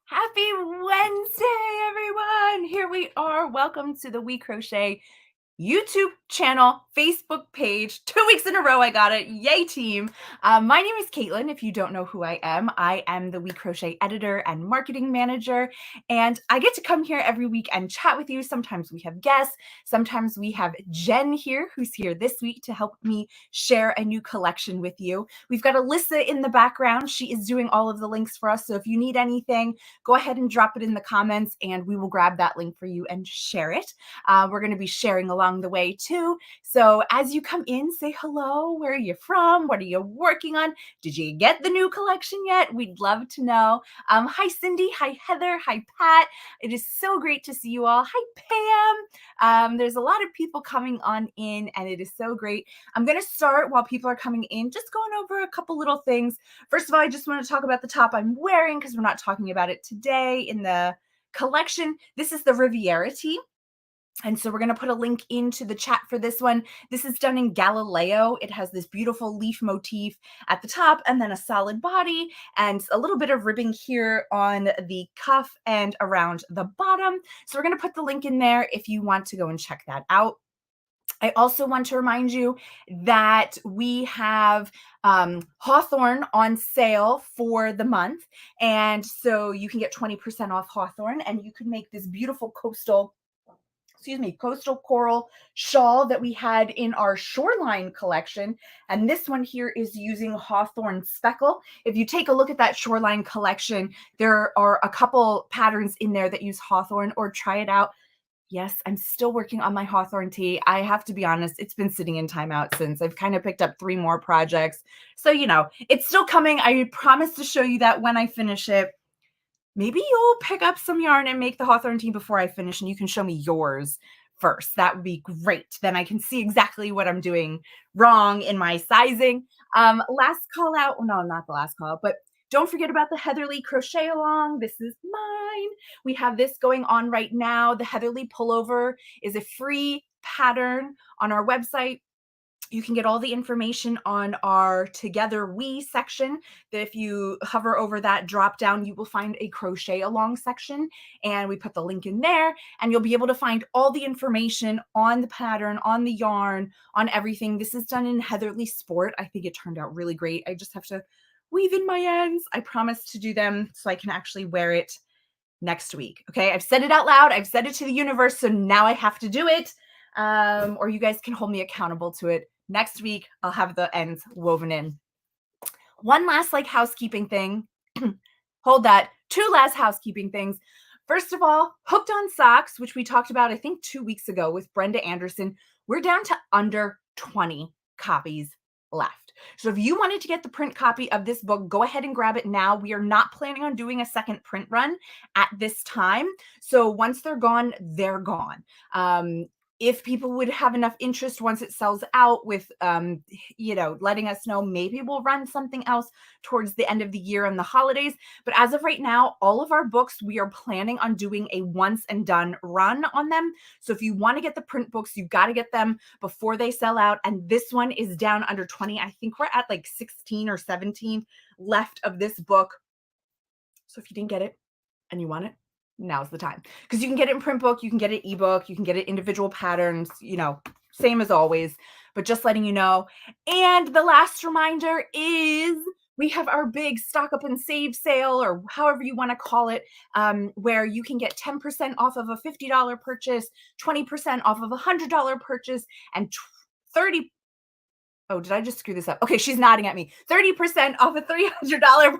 Happy Wednesday, everyone! Here we are. Welcome to the WeCrochet YouTube channel, Facebook page. 2 weeks in a row, I got it. Yay, team. My name is Caitlin. If you don't know who I am the WeCrochet editor and marketing manager. And I get to come here every week and chat with you. Sometimes we have guests. Sometimes we have Jen here, who's here this week to help me share a new collection with you. We've got Alyssa in the background. She is doing all of the links for us. So if you need anything, go ahead and drop it in the comments and we will grab that link for you and share it. We're going to be sharing along the way too. So as you come in, say hello. Where are you from? What are you working on? Did you get the new collection yet? We'd love to know. Hi, Cindy. Hi, Heather. Hi, Pat. It is so great to see you all. Hi, Pam. There's a lot of people coming on in and it is so great. I'm going to start while people are coming in, just going over a couple little things. First of all, I just want to talk about the top I'm wearing because we're not talking about it today in the collection. This is the Riviera Tea. And so we're going to put a link into the chat for this one. This is done in Galileo. It has this beautiful leaf motif at the top and then a solid body and a little bit of ribbing here on the cuff and around the bottom. So we're going to put the link in there if you want to go and check that out. I also want to remind you that we have Hawthorne on sale for the month. And so you can get 20% off Hawthorne and you can make this beautiful coastal coral shawl that we had in our Shoreline collection. And this one here is using Hawthorne Speckle. If you take a look at that Shoreline collection, there are a couple patterns in there that use Hawthorne, or try it out. Yes, I'm still working on my Hawthorne tea. I have to be honest, it's been sitting in timeout since. I've kind of picked up 3 more projects. So, it's still coming. I promise to show you that when I finish it. Maybe you'll pick up some yarn and make the Hawthorne tea before I finish and you can show me yours first. That would be great. Then I can see exactly what I'm doing wrong in my sizing. Last call out. No, not the last call out, but don't forget about the Heatherly crochet along. This is mine. We have this going on right now. The Heatherly pullover is a free pattern on our website. You can get all the information on our Together We section. That if you hover over that drop down, you will find a crochet along section. And we put the link in there and you'll be able to find all the information on the pattern, on the yarn, on everything. This is done in Heatherly Sport. I think it turned out really great. I just have to weave in my ends. I promise to do them so I can actually wear it next week. Okay, I've said it out loud. I've said it to the universe. So now I have to do it. Or you guys can hold me accountable to it. Next week, I'll have the ends woven in. One last housekeeping thing. Hold that. 2 last housekeeping things. First of all, Hooked on Socks, which we talked about, I think 2 weeks ago with Brenda Anderson. We're down to under 20 copies left. So if you wanted to get the print copy of this book, go ahead and grab it now. We are not planning on doing a second print run at this time. So once they're gone, they're gone. If people would have enough interest once it sells out with, letting us know, maybe we'll run something else towards the end of the year and the holidays. But as of right now, all of our books, we are planning on doing a once and done run on them. So if you want to get the print books, you've got to get them before they sell out. And this one is down under 20. I think we're at 16 or 17 left of this book. So if you didn't get it and you want it, now's the time, because you can get it in print book, you can get it ebook, you can get it individual patterns, same as always, but just letting you know. And the last reminder is we have our big stock up and save sale, or however you want to call it, where you can get 10% off of a $50 purchase, 20% off of a $100 purchase, and 30. Oh, did I just screw this up? Okay, she's nodding at me. 30% off a $300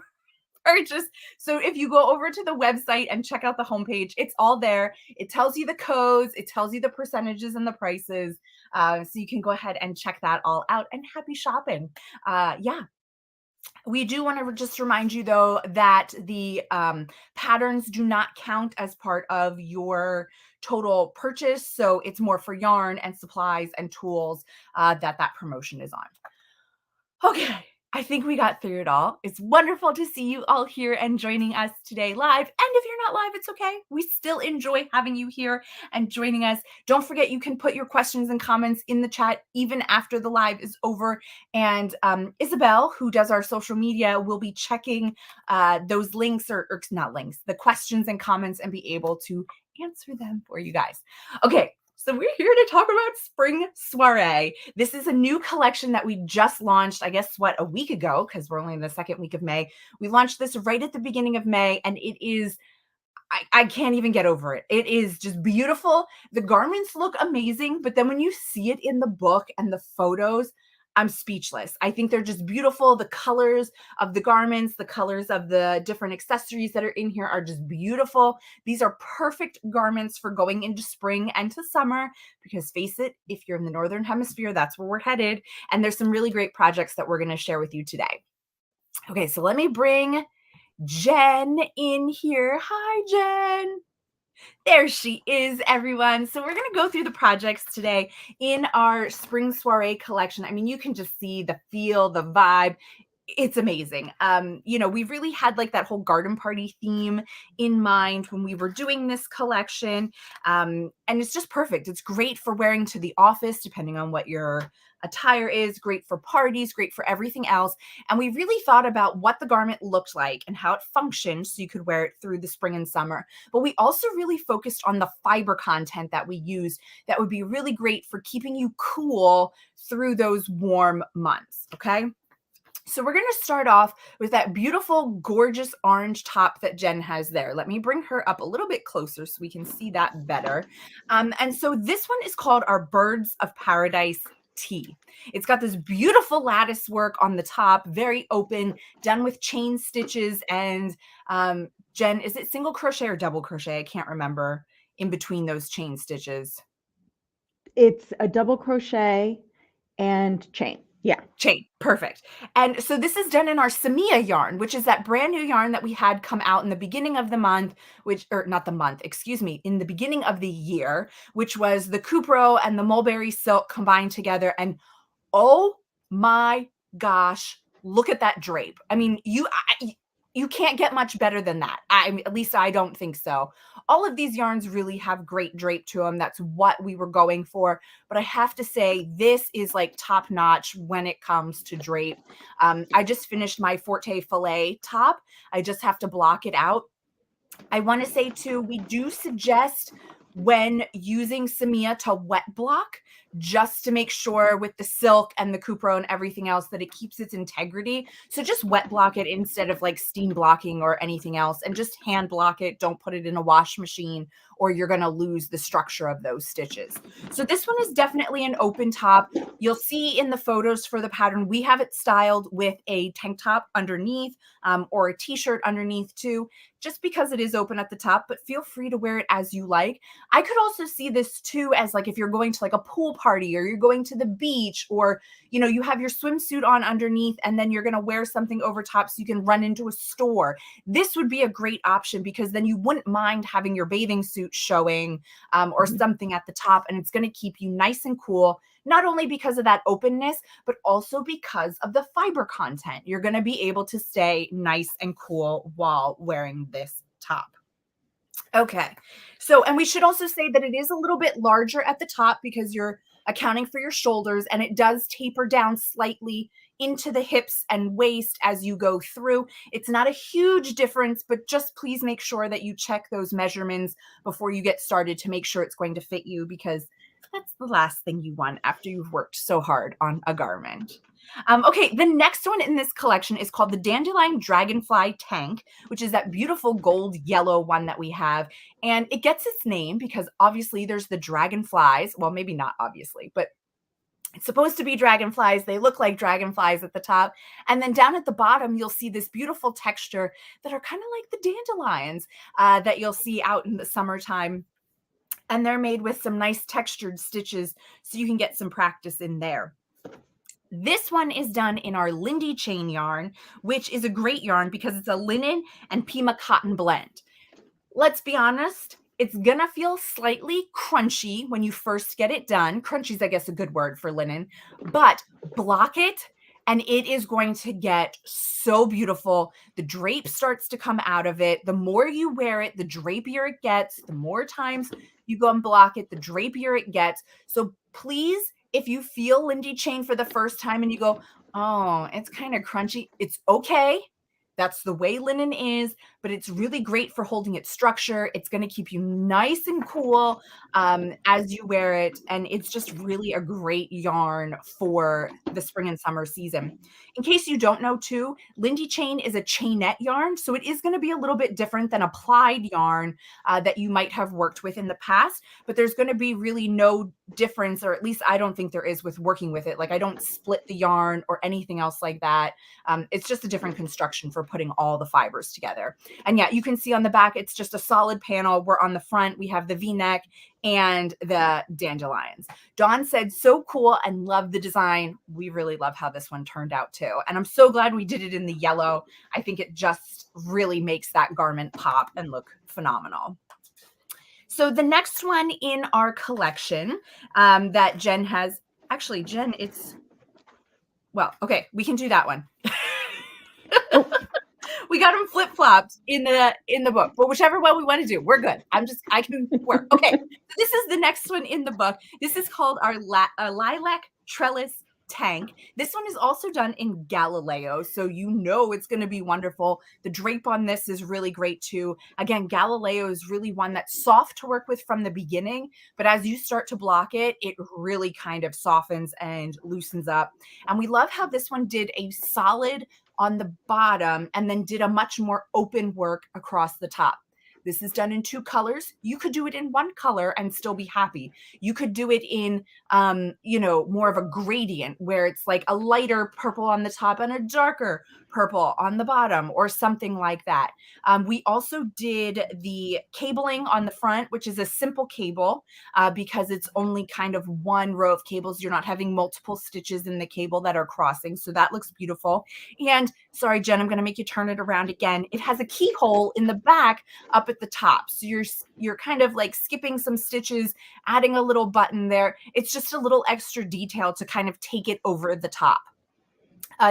purchase. So if you go over to the website and check out the homepage, it's all there. It tells you the codes, it tells you the percentages and the prices. So you can go ahead and check that all out, and happy shopping. We do want to just remind you, though, that the patterns do not count as part of your total purchase. So it's more for yarn and supplies and tools that promotion is on. Okay. I think we got through it all. It's wonderful to see you all here and joining us today live. And if you're not live, it's okay. We still enjoy having you here and joining us. Don't forget, you can put your questions and comments in the chat even after the live is over. And Isabel, who does our social media, will be checking those links or not links, the questions and comments, and be able to answer them for you guys. Okay. So we're here to talk about Spring Soiree. This is a new collection that we just launched, I guess, a week ago, because we're only in the second week of May. We launched this right at the beginning of May, and it is, I can't even get over it. It is just beautiful. The garments look amazing, but then when you see it in the book and the photos, I'm speechless. I think they're just beautiful. The colors of the garments, the colors of the different accessories that are in here are just beautiful. These are perfect garments for going into spring and to summer, because face it, if you're in the Northern Hemisphere, that's where we're headed. And there's some really great projects that we're going to share with you today. Okay, so let me bring Jen in here. Hi, Jen. There she is, everyone. So we're going to go through the projects today in our Spring Soiree collection. I mean, you can just see the feel, the vibe. It's amazing. We really had like that whole garden party theme in mind when we were doing this collection. And it's just perfect. It's great for wearing to the office, depending on what your attire is, great for parties, great for everything else. And we really thought about what the garment looked like and how it functioned so you could wear it through the spring and summer. But we also really focused on the fiber content that we used that would be really great for keeping you cool through those warm months. Okay. So we're going to start off with that beautiful, gorgeous orange top that Jen has there. Let me bring her up a little bit closer so we can see that better. And so this one is called our Birds of Paradise Tea. It's got this beautiful lattice work on the top, very open, done with chain stitches. And Jen, is it single crochet or double crochet? I can't remember in between those chain stitches. It's a double crochet and chain. Yeah. Chain. Perfect. And so this is done in our Samia yarn, which is that brand new yarn that we had come out in the beginning of the month, in the beginning of the year, which was the Cupro and the mulberry silk combined together. And oh my gosh, look at that drape. I mean, you can't get much better than that. At least I don't think so. All of these yarns really have great drape to them. That's what we were going for. But I have to say, this is like top notch when it comes to drape. I just finished my Forte Filet top. I just have to block it out. I want to say too, we do suggest when using Samia to wet block, just to make sure with the silk and the Cupro and everything else that it keeps its integrity. So just wet block it instead of like steam blocking or anything else, and just hand block it. Don't put it in a wash machine or you're going to lose the structure of those stitches. So this one is definitely an open top. You'll see in the photos for the pattern, we have it styled with a tank top underneath or a t-shirt underneath too, just because it is open at the top, but feel free to wear it as you like. I could also see this too as like if you're going to like a pool party or you're going to the beach, or you have your swimsuit on underneath and then you're going to wear something over top so you can run into a store. This would be a great option because then you wouldn't mind having your bathing suit showing or something at the top, and it's going to keep you nice and cool, not only because of that openness, but also because of the fiber content. You're going to be able to stay nice and cool while wearing this top. Okay. So, and we should also say that it is a little bit larger at the top because you're accounting for your shoulders, and it does taper down slightly into the hips and waist as you go through. It's not a huge difference, but just please make sure that you check those measurements before you get started to make sure it's going to fit you, because that's the last thing you want after you've worked so hard on a garment. Okay, the next one in this collection is called the Dandelion Dragonfly Tank, which is that beautiful gold yellow one that we have. And it gets its name because obviously there's the dragonflies. Well, maybe not obviously, but it's supposed to be dragonflies. They look like dragonflies at the top. And then down at the bottom, you'll see this beautiful texture that are kind of like the dandelions that you'll see out in the summertime. And they're made with some nice textured stitches so you can get some practice in there. This one is done in our Lindy chain yarn, which is a great yarn because it's a linen and Pima cotton blend. Let's be honest, it's gonna feel slightly crunchy when you first get it done. Crunchy is, I guess, a good word for linen, but block it and it is going to get so beautiful. The drape starts to come out of it. The more you wear it, the drapier it gets. The more times you go and block it, the drapier it gets. So please, if you feel Lindy chain for the first time and you go, oh, it's kind of crunchy, it's okay. That's the way linen is, but it's really great for holding its structure. It's going to keep you nice and cool as you wear it. And it's just really a great yarn for the spring and summer season. In case you don't know too, Lindy chain is a chainette yarn. So it is going to be a little bit different than a plied yarn that you might have worked with in the past, but there's going to be really no difference, or at least I don't think there is with working with it. Like I don't split the yarn or anything else like that. It's just a different construction for putting all the fibers together. And yeah, you can see on the back, it's just a solid panel. We're on the front, we have the V-neck and the dandelions. Dawn said, so cool and love the design. We really love how this one turned out too. And I'm so glad we did it in the yellow. I think it just really makes that garment pop and look phenomenal. So the next one in our collection that Jen has, actually Jen, it's, well, okay, we can do that one. Oh. We got them flip-flopped in the book, but whichever one we want to do, we're good. I can work. Okay, so this is the next one in the book. This is called our Lilac Trellis Tank. This one is also done in Galileo, so you know it's going to be wonderful. The drape on this is really great too. Again, Galileo is really one that's soft to work with from the beginning, but as you start to block it, it really kind of softens and loosens up. And we love how this one did a solid on the bottom and then did a much more open work across the top. This is done in 2 colors. You could do it in 1 color and still be happy. You could do it in, more of a gradient where it's like a lighter purple on the top and a darker purple on the bottom or something like that. We also did the cabling on the front, which is a simple cable because it's only kind of 1 row of cables. You're not having multiple stitches in the cable that are crossing. So that looks beautiful. And sorry, Jen, I'm going to make you turn it around again. It has a keyhole in the back up at the top. So you're kind of like skipping some stitches, adding a little button there. It's just a little extra detail to kind of take it over the top.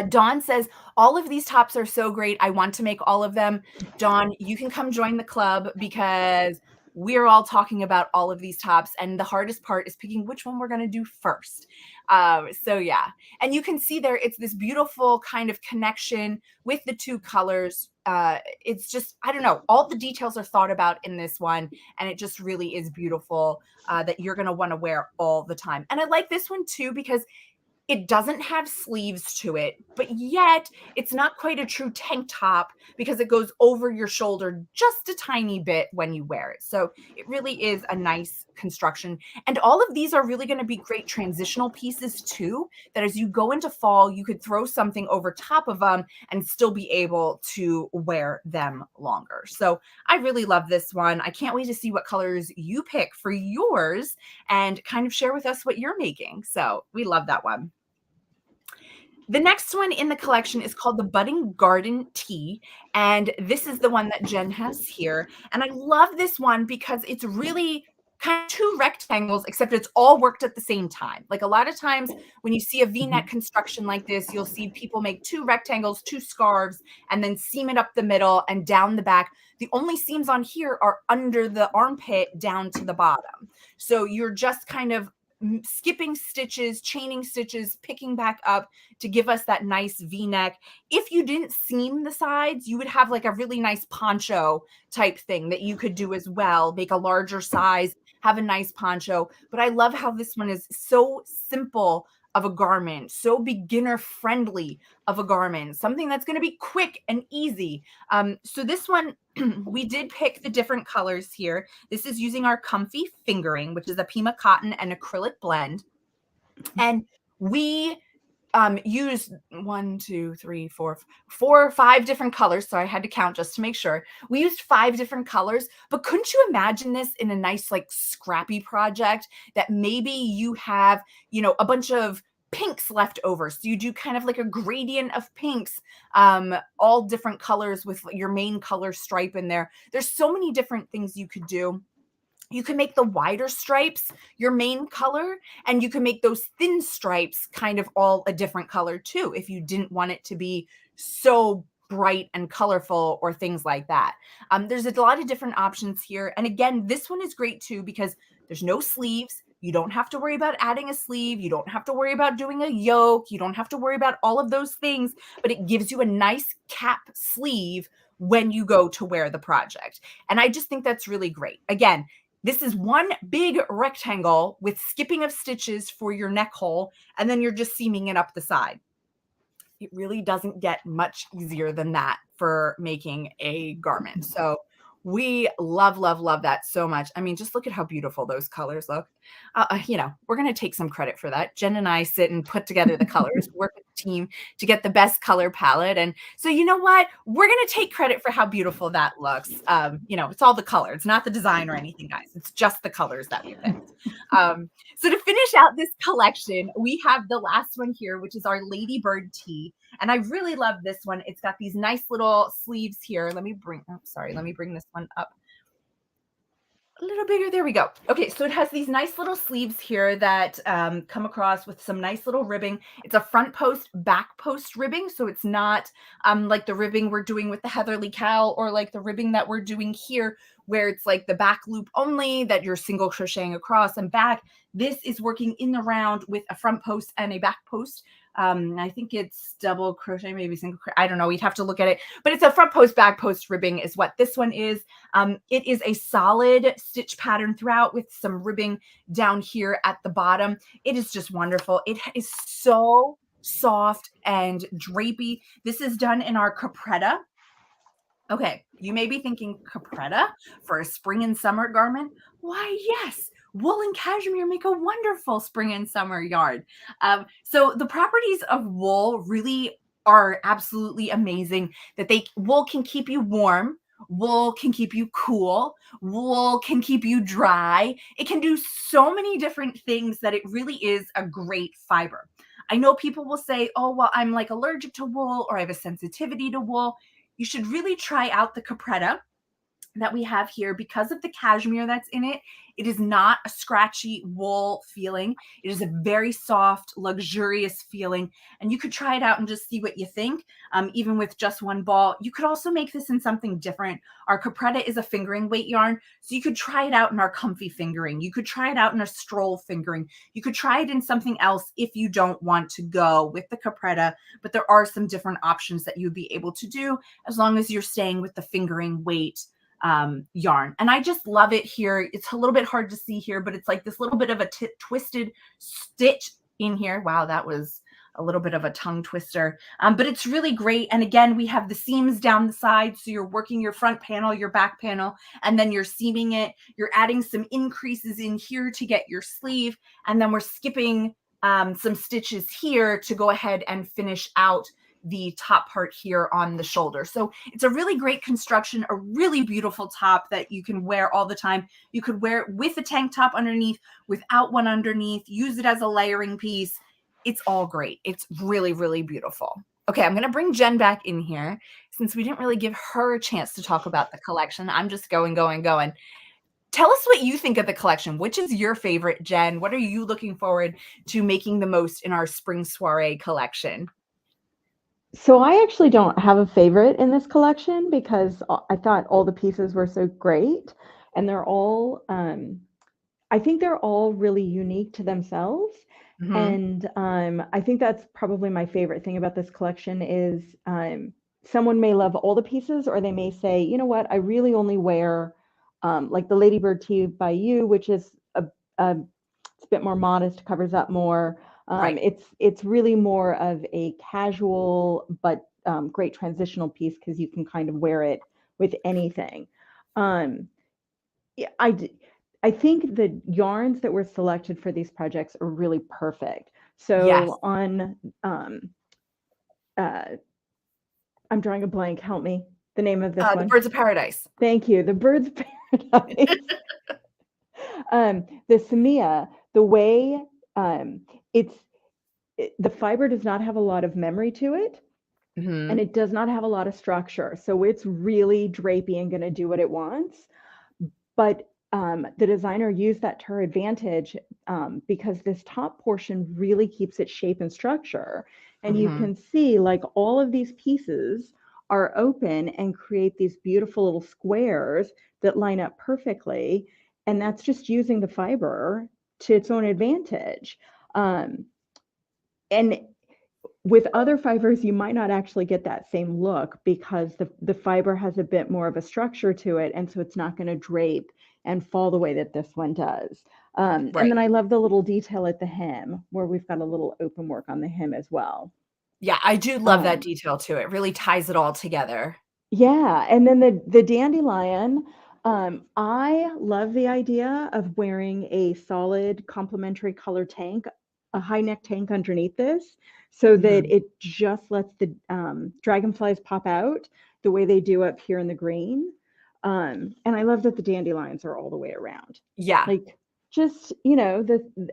Dawn says, all of these tops are so great. I want to make all of them. Dawn, you can come join the club because we're all talking about all of these tops. And the hardest part is picking which one we're going to do first. So yeah. And you can see there, it's this beautiful kind of connection with the 2 colors. It's just, I don't know, all the details are thought about in this one. And it just really is beautiful that you're going to want to wear all the time. And I like this one too, because it doesn't have sleeves to it, but yet it's not quite a true tank top because it goes over your shoulder just a tiny bit when you wear it. So it really is a nice construction. And all of these are really going to be great transitional pieces too, that as you go into fall, you could throw something over top of them and still be able to wear them longer. So I really love this one. I can't wait to see what colors you pick for yours and kind of share with us what you're making. So we love that one. The next one in the collection is called the Budding Garden Tea, and this is the one that Jen has here. And I love this one because it's really kind of 2 rectangles, except it's all worked at the same time. Like a lot of times when you see a V-neck construction like this, you'll see people make 2 rectangles, 2 scarves, and then seam it up the middle and down the back. The only seams on here are under the armpit down to the bottom. So you're just kind of skipping stitches, chaining stitches, picking back up to give us that nice V-neck. If you didn't seam the sides, you would have like a really nice poncho type thing that you could do as well. Make a larger size, have a nice poncho. But I love how this one is so simple of a garment, so beginner friendly of a garment, something that's going to be quick and easy. So this one, we did pick the different colors here. This is using our Comfy Fingering, which is a Pima cotton and acrylic blend. And we used 4 or 5 different colors. So I had to count just to make sure. We used 5 different colors, but couldn't you imagine this in a nice, like scrappy project that maybe you have, a bunch of pinks left over. So you do kind of like a gradient of pinks, all different colors with your main color stripe in there. There's so many different things you could do. You can make the wider stripes your main color, and you can make those thin stripes kind of all a different color too, if you didn't want it to be so bright and colorful or things like that. There's a lot of different options here. And again, this one is great too because there's no sleeves. You don't have to worry about adding a sleeve. You don't have to worry about doing a yoke. You don't have to worry about all of those things, but it gives you a nice cap sleeve when you go to wear the project. And I just think that's really great. Again, this is one big rectangle with skipping of stitches for your neck hole, and then you're just seaming it up the side. It really doesn't get much easier than that for making a garment. So we love, love, love that so much. I mean, just look at how beautiful those colors look. We're going to take some credit for that. Jen and I sit and put together the colors, work with the team to get the best color palette. And so, you know what? We're going to take credit for how beautiful that looks. It's all the color. It's not the design or anything, guys. It's just the colors that we picked. So to finish out this collection, we have the last one here, which is our Ladybird Tea. And I really love this one. It's got these nice little sleeves here. Let me bring this one up a little bigger. There we go. Okay, so it has these nice little sleeves here that come across with some nice little ribbing. It's a front post, back post ribbing, so it's not like the ribbing we're doing with the Heatherly Cowl, or like the ribbing that we're doing here, where it's like the back loop only that you're single crocheting across and back. This is working in the round with a front post and a back post. I think it's double crochet, maybe single crochet. I don't know. We'd have to look at it, but it's a front post, back post ribbing is what this one is. It is a solid stitch pattern throughout with some ribbing down here at the bottom. It is just wonderful. It is so soft and drapey. This is done in our capretta. Okay, you may be thinking, capretta for a spring and summer garment? Why, yes, wool and cashmere make a wonderful spring and summer yarn. So the properties of wool really are absolutely amazing. Wool can keep you warm. Wool can keep you cool. Wool can keep you dry. It can do so many different things that it really is a great fiber. I know people will say, oh, well, I'm like allergic to wool, or I have a sensitivity to wool. You should really try out the capretta that we have here because of the cashmere that's in it. It is not a scratchy wool feeling. It is a very soft, luxurious feeling. And you could try it out and just see what you think, even with just one ball. You could also make this in something different. Our capretta is a fingering weight yarn, so you could try it out in our comfy fingering. You could try it out in a stroll fingering. You could try it in something else if you don't want to go with the capretta, but there are some different options that you would be able to do as long as you're staying with the fingering weight yarn. And I just love it here. It's a little bit hard to see here, but it's like this little bit of a twisted stitch in here. Wow, that was a little bit of a tongue twister, but it's really great. And again, we have the seams down the side, so you're working your front panel, your back panel, and then you're seaming it. You're adding some increases in here to get your sleeve, and then we're skipping some stitches here to go ahead and finish out the top part here on the shoulder. So it's a really great construction, a really beautiful top that you can wear all the time. You could wear it with a tank top underneath, without one underneath, use it as a layering piece. It's all great. It's really, really beautiful. Okay, I'm going to bring Jen back in here since we didn't really give her a chance to talk about the collection. I'm just going. Tell us what you think of the collection. Which is your favorite, Jen? What are you looking forward to making the most in our spring soiree collection? So I actually don't have a favorite in this collection because I thought all the pieces were so great, and they're all, I think they're all really unique to themselves. And I think that's probably my favorite thing about this collection is someone may love all the pieces, or they may say, you know what, I really only wear like the Ladybird Tea by You, which is it's a bit more modest, covers up more. Right. It's really more of a casual but great transitional piece because you can kind of wear it with anything. Yeah, I think the yarns that were selected for these projects are really perfect. So Yes. on, I'm drawing a blank. Help me. The name of this The one. Birds of Paradise. Thank you. The Birds of Paradise. The Samia, the way the fiber does not have a lot of memory to it, and it does not have a lot of structure. So it's really drapey and going to do what it wants. But the designer used that to her advantage, because this top portion really keeps its shape and structure. And you can see like all of these pieces are open and create these beautiful little squares that line up perfectly. And that's just using the fiber to its own advantage. And with other fibers, you might not actually get that same look because the fiber has a bit more of a structure to it. And so it's not going to drape and fall the way that this one does. And then I love the little detail at the hem where we've got a little open work on the hem as well. Yeah, I do love that detail too. It really ties it all together. Yeah, and then the dandelion, I love the idea of wearing a solid complementary color tank, a high neck tank underneath this, so that it just lets the dragonflies pop out the way they do up here in the green. And I love that the dandelions are all the way around. Yeah. Like just, you know,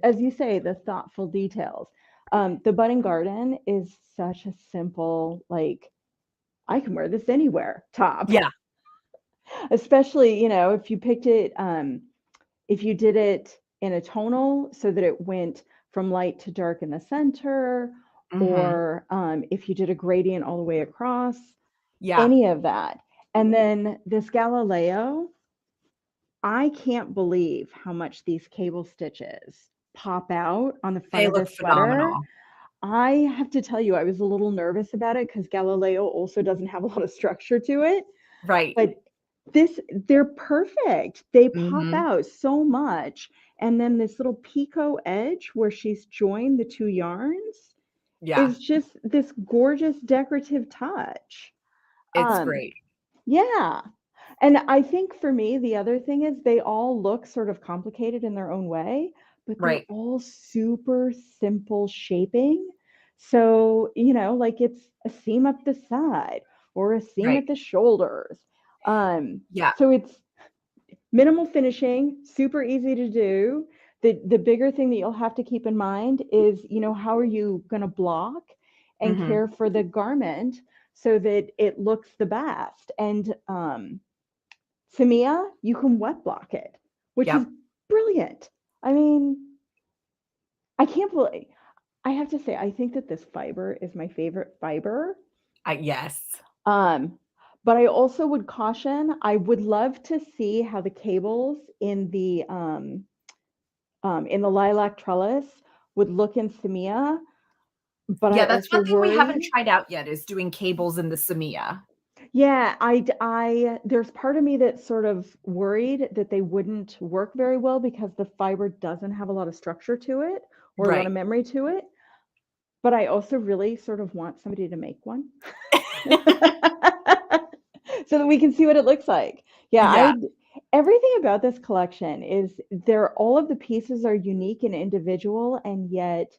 as you say, the thoughtful details. The budding garden is such a simple, like, I can wear this anywhere top. Yeah. Especially, you know, if you picked it, if you did it in a tonal so that it went from light to dark in the center, or if you did a gradient all the way across, any of that. And then this Galileo, I can't believe how much these cable stitches pop out on the front They of look this sweater. phenomenal. I have to tell you, I was a little nervous about it because Galileo also doesn't have a lot of structure to it. Right. But they're perfect. They pop out so much. And then this little picot edge where she's joined the two yarns is just this gorgeous decorative touch. It's great. Yeah. And I think for me, the other thing is they all look sort of complicated in their own way, but they're all super simple shaping. So, you know, like it's a seam up the side or a seam at the shoulders. So it's minimal finishing, super easy to do. The bigger thing that you'll have to keep in mind is, you know, how are you going to block and care for the garment so that it looks the best. And Samia, you can wet block it, which is brilliant. I mean, I can't believe, I have to say, I think that this fiber is my favorite fiber. Yes. But I also would caution, I would love to see how the cables in the lilac trellis would look in Samia. But I that's also one thing worry, we haven't tried out yet is doing cables in the Samia. Yeah, there's part of me that's sort of worried that they wouldn't work very well because the fiber doesn't have a lot of structure to it or a lot of memory to it. But I also really sort of want somebody to make one so that we can see what it looks like. Everything about this collection is all of the pieces are unique and individual, and yet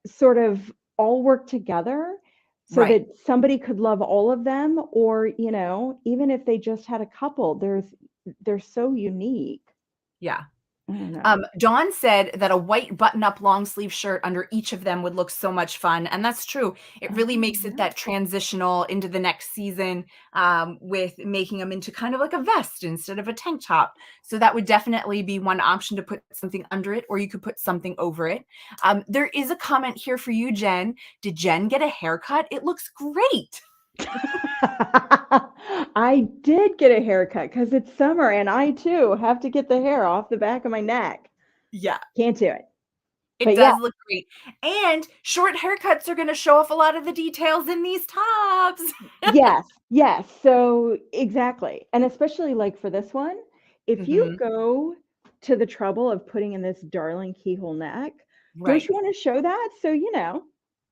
sort of all work together so that somebody could love all of them, or, you know, even if they just had a couple, they're so unique. Yeah. Dawn said that a white button-up long sleeve shirt under each of them would look so much fun, and that's true. It really makes it that transitional into the next season, with making them into kind of like a vest instead of a tank top. So that would definitely be one option, to put something under it, or you could put something over it. There is a comment here for you, Jen. Did Jen get a haircut? It looks great. I did get a haircut because it's summer and I too have to get the hair off the back of my neck. Yeah. Can't do it. It does look great. And short haircuts are going to show off a lot of the details in these tops. Yes. So exactly. And especially like for this one, if you go to the trouble of putting in this darling keyhole neck, don't you want to show that? So, you know,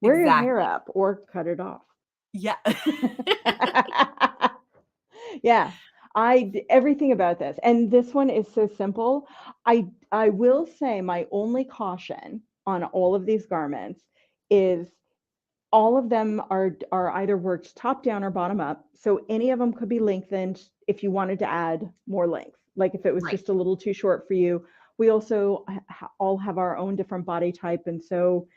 wear your hair up or cut it off. Yeah. Everything about this, and this one is so simple. I will say my only caution on all of these garments is all of them are either worked top down or bottom up. So any of them could be lengthened if you wanted to add more length. Like if it was just a little too short for you. We also all have our own different body type, and so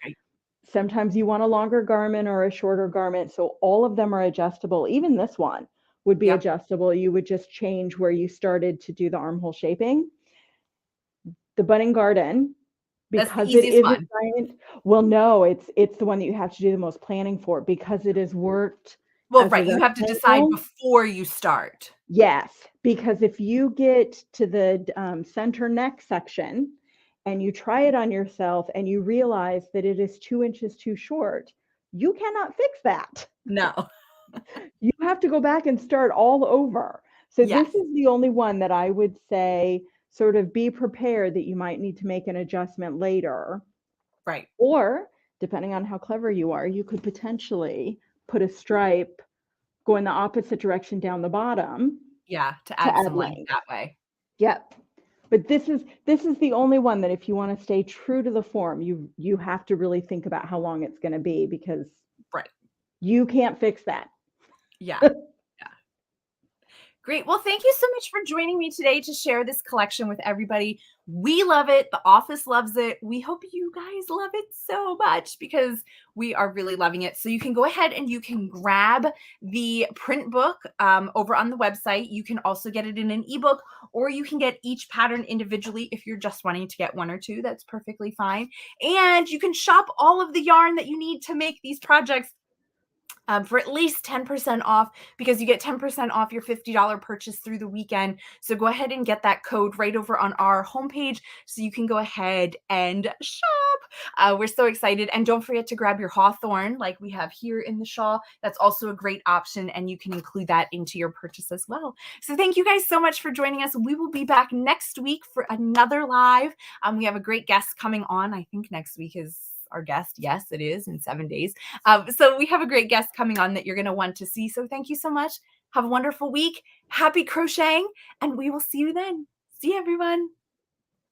sometimes you want a longer garment or a shorter garment. So all of them are adjustable. Even this one, would be Yep. adjustable. You would just change where you started to do the armhole shaping. The Budding Garden, That's the because it easiest is a one. giant, well, no, it's the one that you have to do the most planning for because it is worked Well, as a right. You have to decide rectangle. before you start. Yes, because if you get to the center neck section and you try it on yourself and you realize that it is 2 inches too short, you cannot fix that. No. You have to go back and start all over. So Yes. this is the only one that I would say sort of be prepared that you might need to make an adjustment later. Right. Or depending on how clever you are, you could potentially put a stripe go in the opposite direction down the bottom Yeah. To to add add some length length. that way. Yep. But this is the only one that if you want to stay true to the form, you have to really think about how long it's going to be because Right. you can't fix that. Yeah. Yeah. Great. Well, thank you so much for joining me today to share this collection with everybody. We love it. The office loves it. We hope you guys love it so much because we are really loving it. So you can go ahead and you can grab the print book over on the website. You can also get it in an ebook, or you can get each pattern individually if you're just wanting to get one or two. That's perfectly fine. And you can shop all of the yarn that you need to make these projects for at least 10% off, because you get 10% off your $50 purchase through the weekend. So go ahead and get that code right over on our homepage so you can go ahead and shop. We're so excited. And don't forget to grab your hawthorn like we have here in the shawl. That's also a great option, and you can include that into your purchase as well. So thank you guys so much for joining us. We will be back next week for another live. We have a great guest coming on. I think next week is our guest. Yes, it is in 7 days. So we have a great guest coming on that you're going to want to see. So thank you so much. Have a wonderful week. Happy crocheting, and we will see you then. See you, everyone.